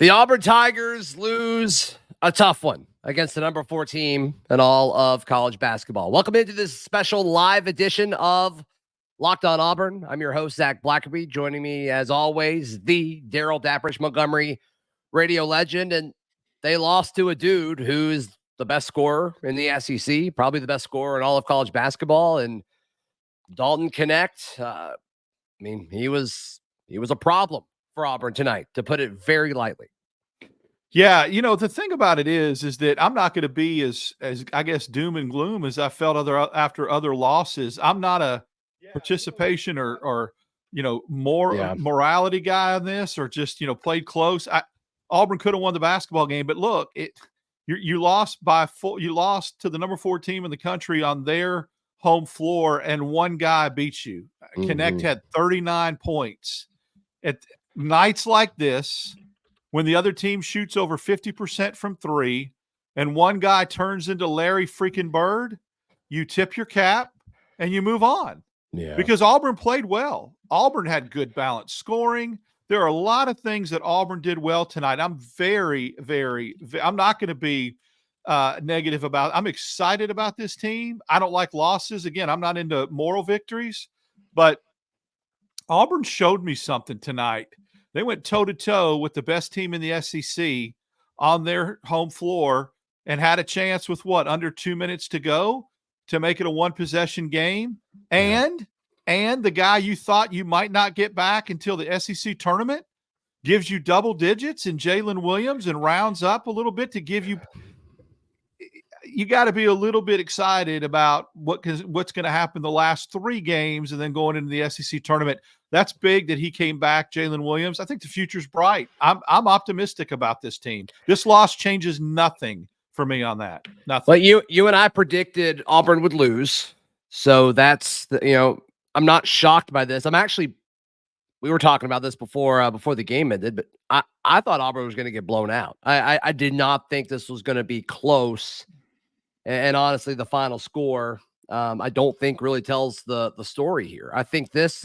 The Auburn Tigers lose a tough one against the number 4 team in all of college basketball. Welcome into this special live edition of Locked On Auburn. I'm your host, Zach Blackerby. Joining me, as always, the Darrell Dapprich Montgomery radio legend. And they lost to a dude who's the best scorer in the SEC, probably the best scorer in all of college basketball. And Dalton Connect, he was a problem for Auburn tonight, to put it very lightly. Yeah, the thing about it is that I'm not going to be as I guess doom and gloom as I felt after other losses. I'm not a participation or morality guy on this, or just played close. Auburn could have won the basketball game, but look, you lost you lost to the number 4 team in the country on their home floor, and one guy beat you. Connect had 39 points. At nights like this, when the other team shoots over 50% from 3 and one guy turns into Larry freaking Bird, you tip your cap and you move on. Yeah. Because Auburn played well. Auburn had good balanced scoring. There are a lot of things that Auburn did well tonight. I'm I'm not going to be negative about it. I'm excited about this team. I don't like losses. Again, I'm not into moral victories, but Auburn showed me something tonight. They went toe-to-toe with the best team in the SEC on their home floor and had a chance with under 2 minutes to go to make it a one-possession game. And the guy you thought you might not get back until the SEC tournament gives you double digits in Jaylen Williams and rounds up a little bit to give you – you got to be a little bit excited about what's going to happen the last 3 games and then going into the SEC tournament. That's big that he came back, Jaylen Williams. I think the future's bright. I'm optimistic about this team. This loss changes nothing for me on that. Nothing. But you and I predicted Auburn would lose, so that's I'm not shocked by this. We were talking about this before the game ended, but I thought Auburn was going to get blown out. I did not think this was going to be close. And honestly, the final score, I don't think really tells the story here. I think this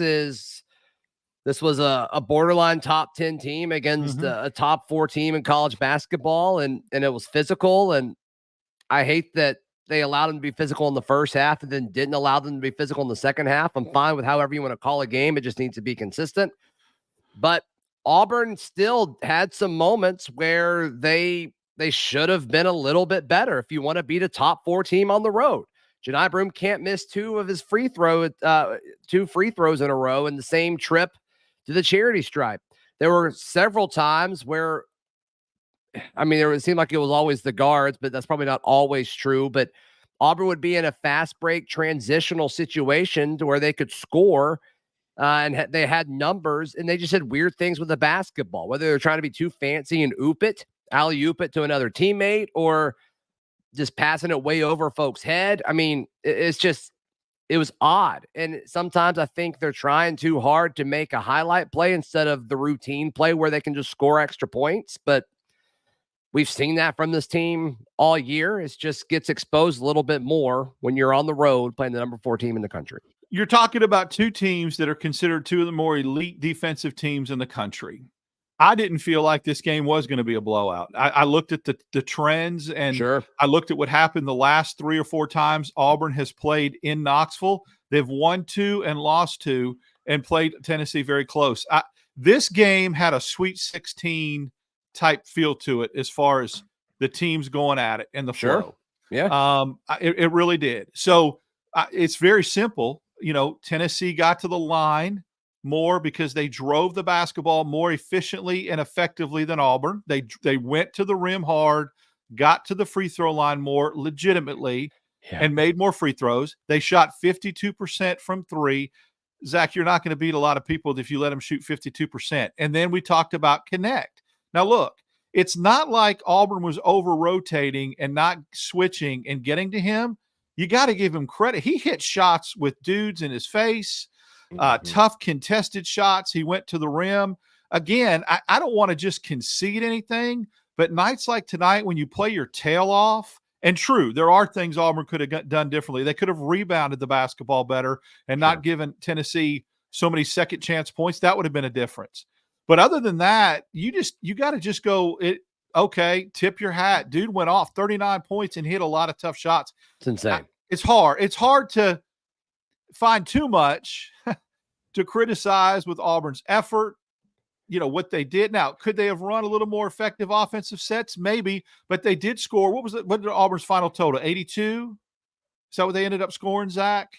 was a borderline top 10 team against a top 4 team in college basketball, and it was physical. And I hate that they allowed them to be physical in the first half and then didn't allow them to be physical in the second half. I'm fine with however you want to call a game. It just needs to be consistent. But Auburn still had some moments where they should have been a little bit better if you want to beat a top 4 team on the road. Broom can't miss 2 of his free throws in a row in the same trip to the charity stripe. There were several times where, it seemed like it was always the guards, but that's probably not always true. But Auburn would be in a fast break transitional situation to where they could score, and they had numbers, and they just did weird things with the basketball, whether they're trying to be too fancy and alley-oop it to another teammate, or just passing it way over folks' head. It was odd. And sometimes I think they're trying too hard to make a highlight play instead of the routine play where they can just score extra points. But we've seen that from this team all year. It just gets exposed a little bit more when you're on the road playing the number 4 team in the country. You're talking about 2 teams that are considered 2 of the more elite defensive teams in the country. I didn't feel like this game was going to be a blowout. I looked at the trends, and I looked at what happened the last 3 or 4 times Auburn has played in Knoxville. They've won 2 and lost 2 and played Tennessee very close. This game had a Sweet 16 type feel to it as far as the teams going at it and the flow. Yeah. It really did. So it's very simple. Tennessee got to the line more because they drove the basketball more efficiently and effectively than Auburn. They went to the rim hard, got to the free throw line more legitimately, and made more free throws. They shot 52% from 3. Zach, you're not going to beat a lot of people if you let them shoot 52%. And then we talked about Connect. Now, look, it's not like Auburn was over-rotating and not switching and getting to him. You got to give him credit. He hit shots with dudes in his face. Tough contested shots. He went to the rim. Again, I don't want to just concede anything, but nights like tonight when you play your tail off, and true, there are things Auburn could have done differently. They could have rebounded the basketball better and not given Tennessee so many second chance points. That would have been a difference. But other than that, you got to just go okay, tip your hat. Dude went off 39 points and hit a lot of tough shots. It's insane. It's hard. It's hard to find too much to criticize with Auburn's effort, what they did. Now, could they have run a little more effective offensive sets? Maybe, but they did score. What was it? What did Auburn's final total? 82? Is that what they ended up scoring, Zach?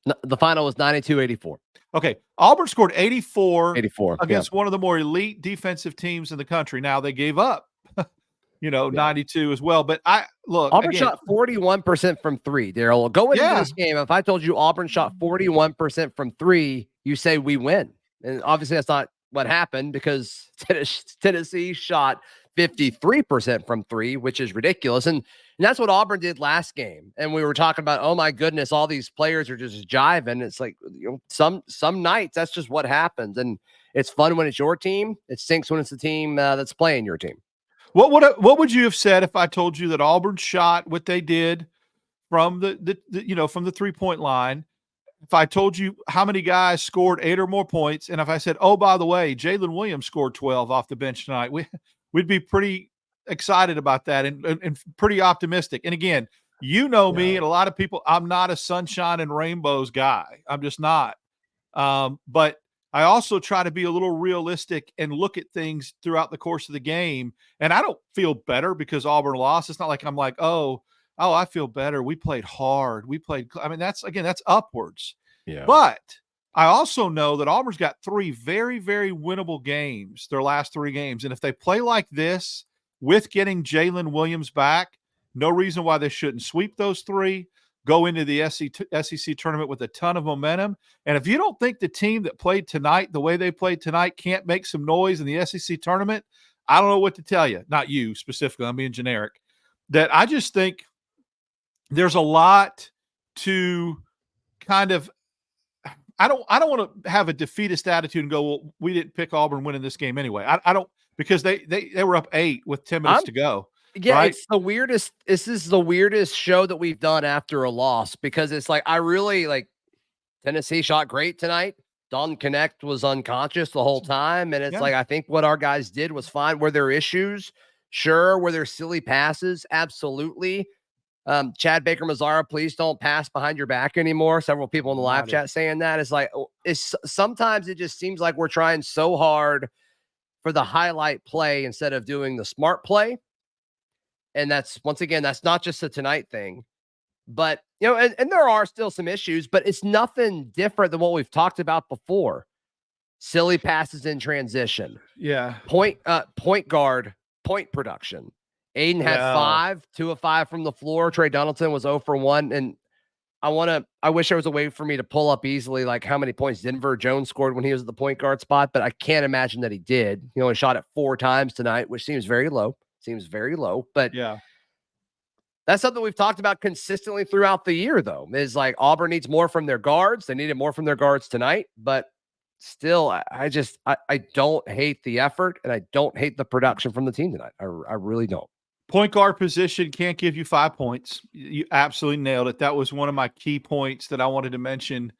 No, the final was 92-84. Okay. Auburn scored 84 against yeah. one of the more elite defensive teams in the country. Now they gave up, 92 as well. But Auburn shot 41% from three, Darrell. Going into this game, if I told you Auburn shot 41% from three, you say we win. And obviously that's not what happened, because Tennessee shot 53% from three, which is ridiculous. And that's what Auburn did last game. And we were talking about, oh my goodness, all these players are just jiving. It's like, some nights that's just what happens. And it's fun when it's your team. It stinks when it's the team that's playing your team. What would you have said if I told you that Auburn shot what they did from from the 3-point line? If I told you how many guys scored 8 or more points, and if I said, oh, by the way, Jaylen Williams scored 12 off the bench tonight, we'd be pretty excited about that and pretty optimistic. And again, me and a lot of people, I'm not a sunshine and rainbows guy. I'm just not. But I also try to be a little realistic and look at things throughout the course of the game. And I don't feel better because Auburn lost. It's not like I'm like, oh, I feel better. We played hard. That's upwards. Yeah. But I also know that Auburn's got 3 very, very winnable games, their last 3 games. And if they play like this with getting Jaylen Williams back, no reason why they shouldn't sweep those 3, go into the SEC tournament with a ton of momentum. And if you don't think the team that played tonight, the way they played tonight, can't make some noise in the SEC tournament, I don't know what to tell you. Not you specifically, I'm being generic. That I just think there's a lot to kind of – I don't want to have a defeatist attitude and go, well, we didn't pick Auburn winning this game anyway. I don't – because they were up 8 with 10 minutes to go. Yeah, right? It's the weirdest – this is the weirdest show that we've done after a loss, because it's like I really – Tennessee shot great tonight. Dalton Connect was unconscious the whole time, and it's like I think what our guys did was fine. Were there issues? Sure. Were there silly passes? Absolutely. Chad Baker-Mazara, please don't pass behind your back anymore. Several people in the live chat saying that. It's like, sometimes it just seems like we're trying so hard for the highlight play instead of doing the smart play. And that's, once again, that's not just a tonight thing, but and there are still some issues, but it's nothing different than what we've talked about before. Silly passes in transition. Yeah. Point guard, point production. Aiden had 5, 2 of 5 from the floor. Trey Donaldson was 0 for 1. And I wish there was a way for me to pull up easily, like how many points Denver Jones scored when he was at the point guard spot, but I can't imagine that he did. He only shot it 4 times tonight, which seems very low. But yeah, that's something we've talked about consistently throughout the year, though, is like Auburn needs more from their guards. They needed more from their guards tonight, but still, I don't hate the effort, and I don't hate the production from the team tonight. I really don't. Point guard position can't give you 5 points. You absolutely nailed it. That was one of my key points that I wanted to mention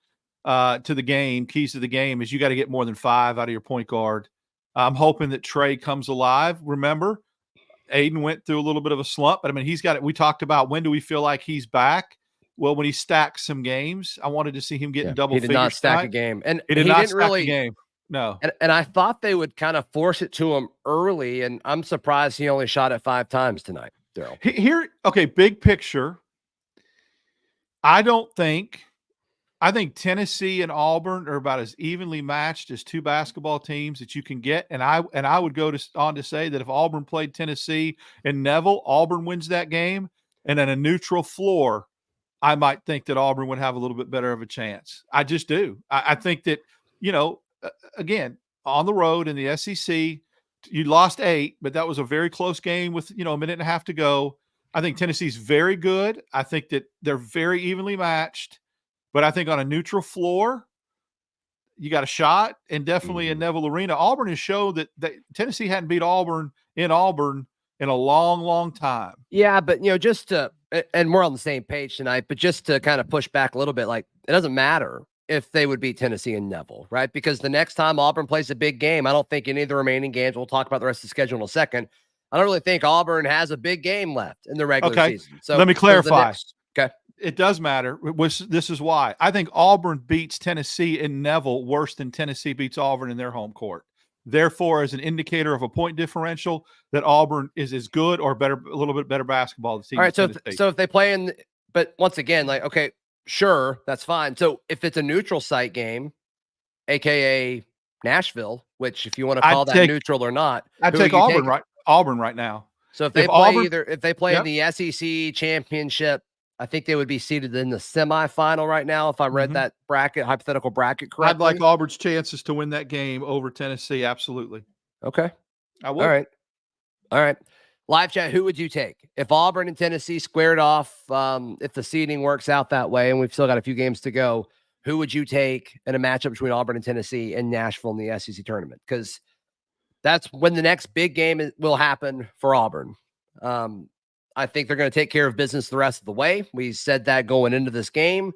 to the game. Keys to the game is you got to get more than 5 out of your point guard. I'm hoping that Trey comes alive. Remember, Aiden went through a little bit of a slump, but I mean, he's got it. We talked about when do we feel like he's back? Well, when he stacks some games, I wanted to see him getting double figures. He did not stack a game. And he didn't really game. No. And I thought they would kind of force it to him early, and I'm surprised he only shot it 5 times tonight, Darrell. Okay, big picture. I think Tennessee and Auburn are about as evenly matched as 2 basketball teams that you can get. And I would go on to say that if Auburn played Tennessee in Neville, Auburn wins that game. And on a neutral floor, I might think that Auburn would have a little bit better of a chance. I just do. I think that, again, on the road in the SEC, you lost 8, but that was a very close game with, a minute and a half to go. I think Tennessee's very good. I think that they're very evenly matched. But I think on a neutral floor, you got a shot, and definitely in Neville Arena. Auburn has showed that Tennessee hadn't beat Auburn in a long, long time. Yeah, but, just to – and we're on the same page tonight, but just to kind of push back a little bit, like, it doesn't matter if they would beat Tennessee and Neville, right? Because the next time Auburn plays a big game, I don't think any of the remaining games, we'll talk about the rest of the schedule in a second. I don't really think Auburn has a big game left in the regular season. So let me clarify. Okay. It does matter. This is why. I think Auburn beats Tennessee in Neville worse than Tennessee beats Auburn in their home court. Therefore, as an indicator of a point differential, that Auburn is as good or better, a little bit better basketball team. All right. So if they play in, but once again, like, okay, sure, that's fine. So if it's a neutral site game, aka Nashville, which if you want to call that neutral or not, I'd take Auburn Auburn right now. So if they play in the SEC championship, I think they would be seated in the semifinal right now. If I read that hypothetical bracket correctly, I'd like Auburn's chances to win that game over Tennessee. Absolutely. Okay. I would. All right. Live chat. Who would you take if Auburn and Tennessee squared off? If the seeding works out that way, and we've still got a few games to go, who would you take in a matchup between Auburn and Tennessee and Nashville in the SEC tournament? Because that's when the next big game will happen for Auburn. I think they're going to take care of business the rest of the way. We said that going into this game,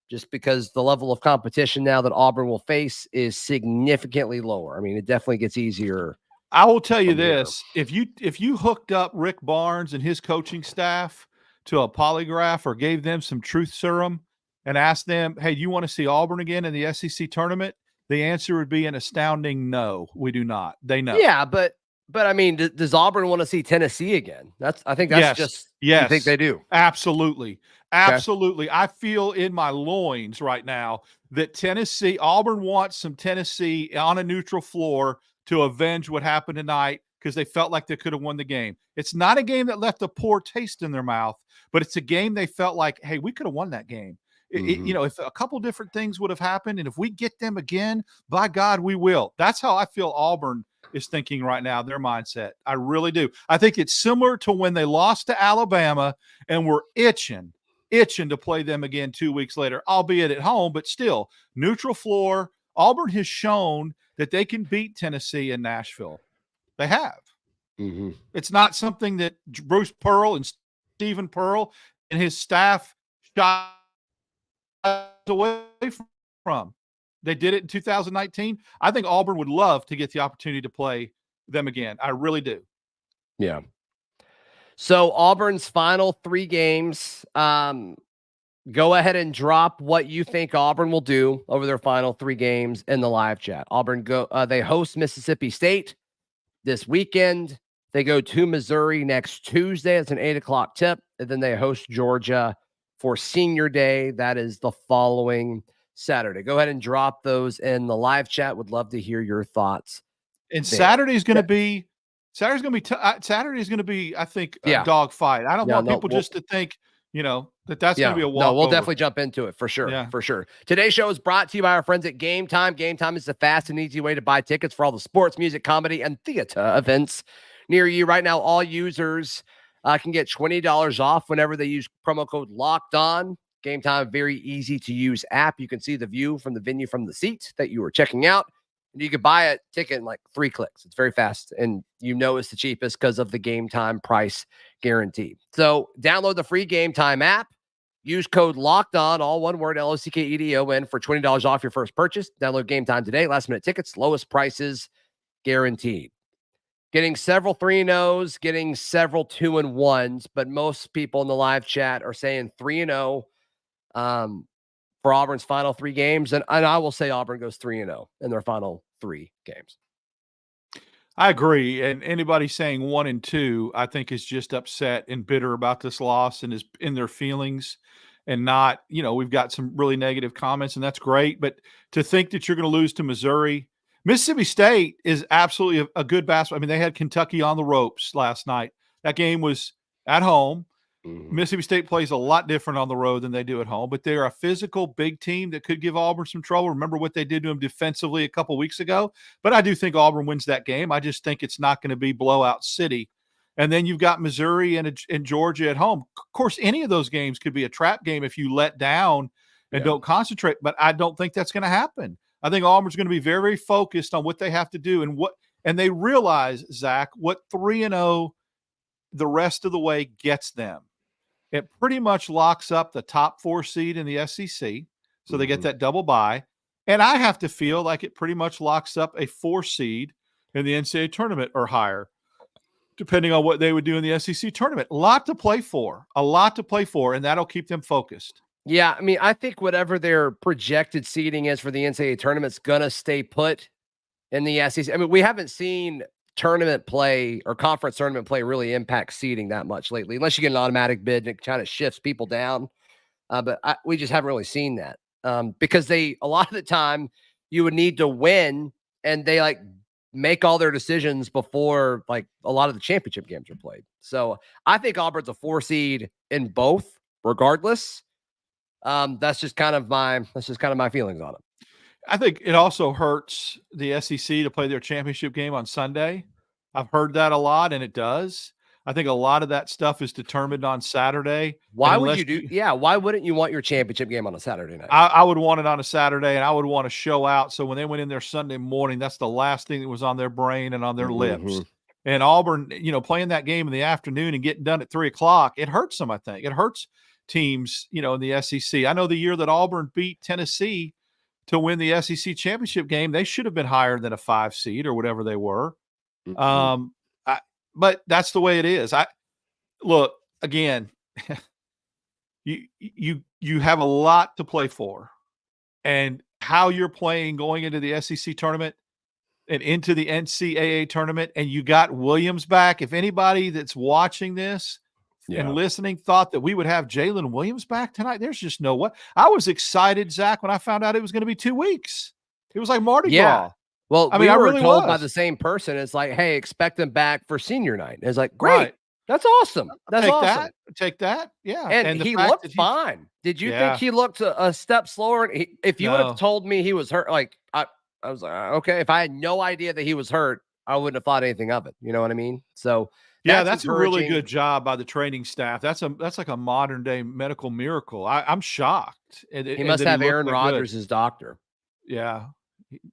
just because the level of competition now that Auburn will face is significantly lower. I mean, it definitely gets easier. I will tell you this: if you hooked up Rick Barnes and his coaching staff to a polygraph or gave them some truth serum and asked them, "Hey, do you want to see Auburn again in the SEC tournament?" The answer would be an astounding no. We do not. They know. Yeah, but I mean, does Auburn want to see Tennessee again? I think that's I think they do. Absolutely. Absolutely. Okay. I feel in my loins right now that Auburn wants some Tennessee on a neutral floor to avenge what happened tonight because they felt like they could have won the game. It's not a game that left a poor taste in their mouth, but it's a game they felt like, hey, we could have won that game. If a couple different things would have happened, and if we get them again, by God, we will. That's how I feel Auburn is thinking right now, their mindset. I really do. I think it's similar to when they lost to Alabama and were itching to play them again 2 weeks later, albeit at home, but still neutral floor. Auburn has shown that they can beat Tennessee and Nashville. They have. Mm-hmm. It's not something that Bruce Pearl and Stephen Pearl and his staff shot away from. They did it in 2019. I think Auburn would love to get the opportunity to play them again. I really do. Yeah. So Auburn's final 3 games, go ahead and drop what you think Auburn will do over their final 3 games in the live chat. Auburn they host Mississippi State this weekend. They go to Missouri next Tuesday. It's an 8:00 tip. And then they host Georgia for Senior Day. That is the following Saturday. Go ahead and drop those in the live chat. Would love to hear your thoughts. And Saturday's going to be, I think, a dog fight. I don't want people just to think, that's going to be a walkover. No, we'll definitely jump into it for sure. Yeah. For sure. Today's show is brought to you by our friends at Game Time. Game Time is the fast and easy way to buy tickets for all the sports, music, comedy, and theater events near you. Right now, all users can get $20 off whenever they use promo code Locked On. Game Time, very easy to use app. You can see the view from the venue from the seat that you were checking out. And you can buy a ticket in like 3 clicks. It's very fast. And it's the cheapest because of the Game Time price guarantee. So download the free Game Time app. Use code Locked On, all one word, LOCKEDON, for $20 off your first purchase. Download Game Time today. Last minute tickets, lowest prices guaranteed. Getting several 3-0s, getting several 2-1s, but most people in the live chat are saying 3-0 for Auburn's final 3 games. And I will say Auburn goes 3-0 in their final 3 games. I agree. And anybody saying 1-2, I think is just upset and bitter about this loss and is in their feelings and not, we've got some really negative comments and that's great. But to think that you're going to lose to Missouri, Mississippi State is absolutely a good basketball. I mean, they had Kentucky on the ropes last night. That game was at home. Mm-hmm. Mississippi State plays a lot different on the road than they do at home, but they're a physical big team that could give Auburn some trouble. Remember what they did to them defensively a couple weeks ago? But I do think Auburn wins that game. I just think it's not going to be blowout city. And then you've got Missouri and Georgia at home. Of course, any of those games could be a trap game if you let down and don't concentrate, but I don't think that's going to happen. I think Auburn's going to be very, very focused on what they have to do and they realize, Zach, what 3-0 the rest of the way gets them. It pretty much locks up the top 4 seed in the SEC. So they get that double bye. And I have to feel like it pretty much locks up a 4 seed in the NCAA tournament or higher, depending on what they would do in the SEC tournament. A lot to play for, and that'll keep them focused. Yeah, I mean, I think whatever their projected seeding is for the NCAA tournament's gonna stay put in the SEC. I mean, we haven't seen tournament play or conference tournament play really impact seeding that much lately, unless you get an automatic bid and it kind of shifts people down. But we just haven't really seen that because a lot of the time you would need to win, and they like make all their decisions before like a lot of the championship games are played. So I think Auburn's a 4 seed in both, regardless. That's just kind of my feelings on it. I think it also hurts the SEC to play their championship game on Sunday. I've heard that a lot, and it does. I think a lot of that stuff is determined on Saturday. Why would you do? Yeah, why wouldn't you want your championship game on a Saturday night? I would want it on a Saturday, and I would want to show out. So when they went in there Sunday morning, that's the last thing that was on their brain and on their lips. And Auburn, playing that game in the afternoon and getting done at 3:00, it hurts them. I think it hurts teams, in the SEC. I know the year that Auburn beat Tennessee to win the SEC championship game, they should have been higher than a 5 seed or whatever they were. But that's the way it is. Look again. You have a lot to play for, and how you're playing going into the SEC tournament and into the NCAA tournament, and you got Williams back. If anybody that's watching this and listening thought that we would have Jaylen Williams back tonight, there's just no way. I was excited, Zach, when I found out it was going to be 2 weeks. It was like Mardi Gras. Well, I mean, I really told by the same person. It's like, hey, expect them back for senior night. It's like, great. Right. That's awesome. That's awesome. Take that. Yeah. And he looked fine. Did you think he looked a step slower? If you would have told me he was hurt, like I was like, okay. If I had no idea that he was hurt, I wouldn't have thought anything of it. You know what I mean? So that's a really good job by the training staff. That's like a modern day medical miracle. I'm shocked. He must have Aaron Rodgers as doctor. Yeah.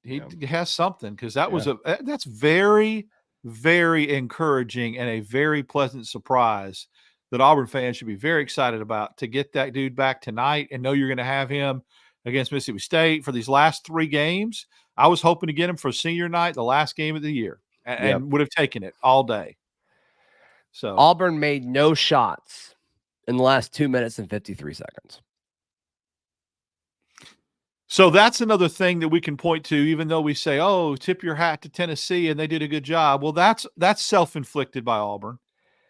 He has something, because that's very, very encouraging and a very pleasant surprise that Auburn fans should be very excited about, to get that dude back tonight and know you're going to have him against Mississippi State for these last 3 games. I was hoping to get him for senior night, the last game of the year, and would have taken it all day. So Auburn made no shots in the last 2 minutes and 53 seconds. So that's another thing that we can point to, even though we say, oh, tip your hat to Tennessee and they did a good job. Well, that's self-inflicted by Auburn.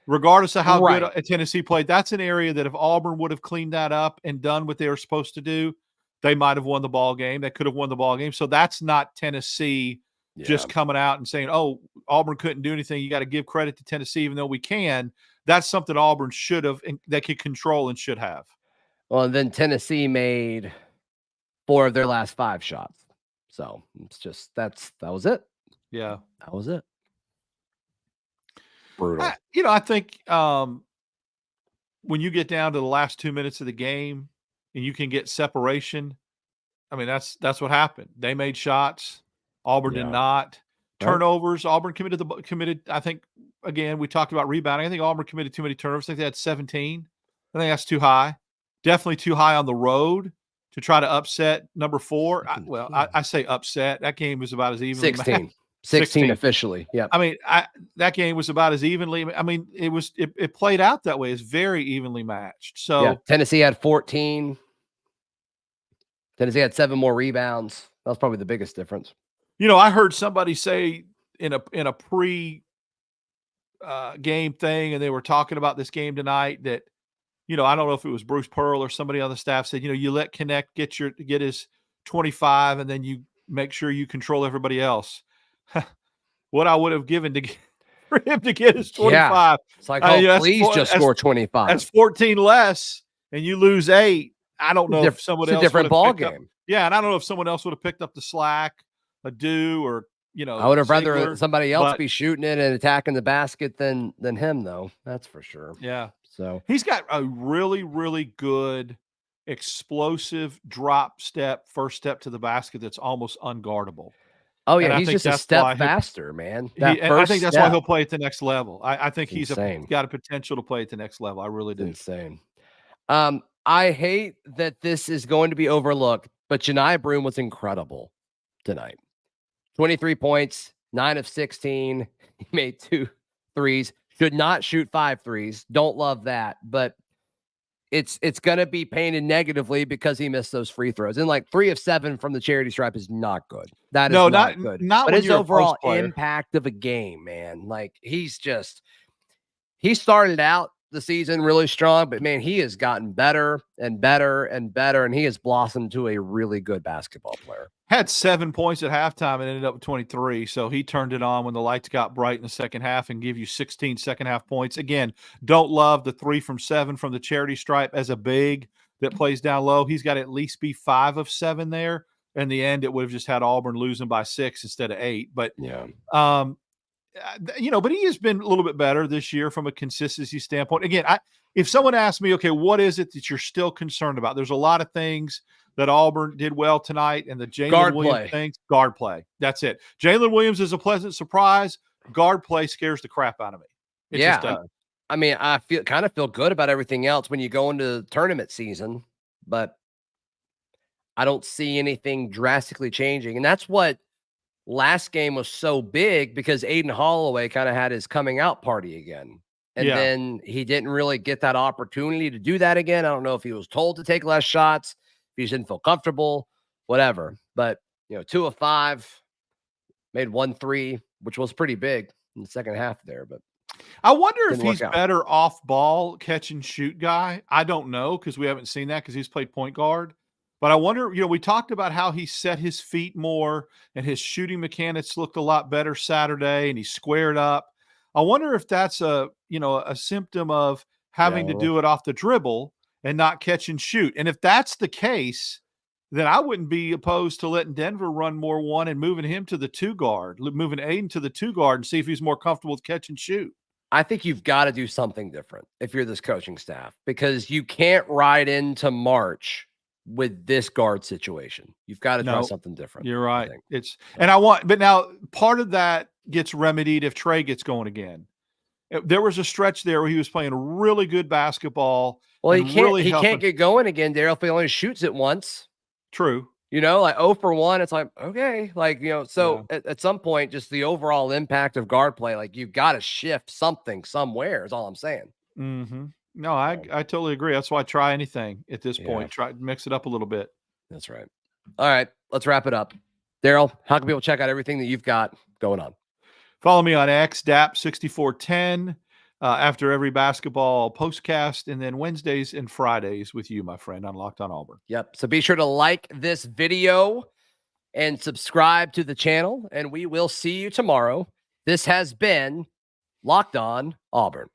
Regardless of how good Tennessee played, that's an area that if Auburn would have cleaned that up and done what they were supposed to do, they might have won the ball game. They could have won the ball game. So that's not Tennessee just coming out and saying, oh, Auburn couldn't do anything. You got to give credit to Tennessee, even though we can. That's something Auburn should have, and they could control and should have. Well, and then Tennessee made 4 of their last 5 shots. So it's just, that was it. Yeah. That was it. Brutal. I think when you get down to the last 2 minutes of the game and you can get separation, I mean, that's what happened. They made shots. Auburn did not. Turnovers. Auburn committed. I think, again, we talked about rebounding. I think Auburn committed too many turnovers. I think they had 17. I think that's too high. Definitely too high on the road to try to upset number 4. I say upset. That game was about as evenly 16 officially. Yeah. I mean, that game was about as evenly. I mean, it played out that way. It's very evenly matched. So Tennessee had 14. Tennessee had 7 more rebounds. That was probably the biggest difference. I heard somebody say in a pre game thing, and they were talking about this game tonight, that I don't know if it was Bruce Pearl or somebody on the staff said, you let Connect get his 25, and then you make sure you control everybody else. What I would have given for him to get his 25. Yeah. It's like, please just score 25. That's 14 less, and you lose 8. I don't know if someone else. It's a different ball game. Yeah, and I don't know if someone else would have picked up the slack, or I would have rather somebody else be shooting it and attacking the basket than him, though. That's for sure. Yeah. So he's got a really, really good explosive first step to the basket that's almost unguardable. Oh, yeah, he's just a step faster, man. I think that's why he'll play at the next level. I think he's got a potential to play at the next level. I really do. Insane. I hate that this is going to be overlooked, but Janai Broom was incredible tonight. 23 points, 9 of 16. He made 2 threes. Should not shoot 5 threes. Don't love that, but it's going to be painted negatively because he missed those free throws. And like 3 of 7 from the charity stripe is not good. That is not good. Not but when his you're overall a post player. impact of a game, man. Like he started out the season really strong, but man, he has gotten better and better and better, and he has blossomed to a really good basketball player. Had 7 points at halftime and ended up with 23. So he turned it on when the lights got bright in the second half and give you 16 second half points. Again, don't love the 3 from 7 from the charity stripe as a big that plays down low. He's got to at least be 5 of 7 there. In the end, it would have just had Auburn losing by 6 instead of 8. But yeah, but he has been a little bit better this year from a consistency standpoint. Again, if someone asks me, okay, what is it that you're still concerned about? There's a lot of things that Auburn did well tonight, and the Jaylen Williams things, guard play. That's it. Jaylen Williams is a pleasant surprise. Guard play scares the crap out of me. It just does. I mean, I kind of feel good about everything else when you go into tournament season, but I don't see anything drastically changing. And that's what last game was so big, because Aiden Holloway kind of had his coming out party again. And then he didn't really get that opportunity to do that again. I don't know if he was told to take less shots, if he just didn't feel comfortable, whatever. But, 2 of 5, made 1 3, which was pretty big in the second half there. But I wonder if he's better off ball catch and shoot guy. I don't know, because we haven't seen that because he's played point guard. But I wonder, we talked about how he set his feet more and his shooting mechanics looked a lot better Saturday and he squared up. I wonder if that's a symptom of having to do it off the dribble and not catch and shoot. And if that's the case, then I wouldn't be opposed to letting Denver run more 1 and moving him to the 2 guard, moving Aiden to the 2 guard and see if he's more comfortable with catch and shoot. I think you've got to do something different if you're this coaching staff, because you can't ride into March with this guard situation. You've got to try something different. You're right. But now part of that gets remedied if Trey gets going again. There was a stretch there where he was playing really good basketball. Well, he can't get going again, Darrell, if he only shoots it once. True. Like 0 for 1, it's like, okay. At some point, just the overall impact of guard play, like you've got to shift something somewhere is all I'm saying. Mm-hmm. No, I totally agree. That's why I try anything at this point. Try to mix it up a little bit. That's right. All right, let's wrap it up. Darrell, how can people check out everything that you've got going on? Follow me on X, Dap6410, after every basketball postcast, and then Wednesdays and Fridays with you, my friend, on Locked On Auburn. Yep. So be sure to like this video and subscribe to the channel, and we will see you tomorrow. This has been Locked On Auburn.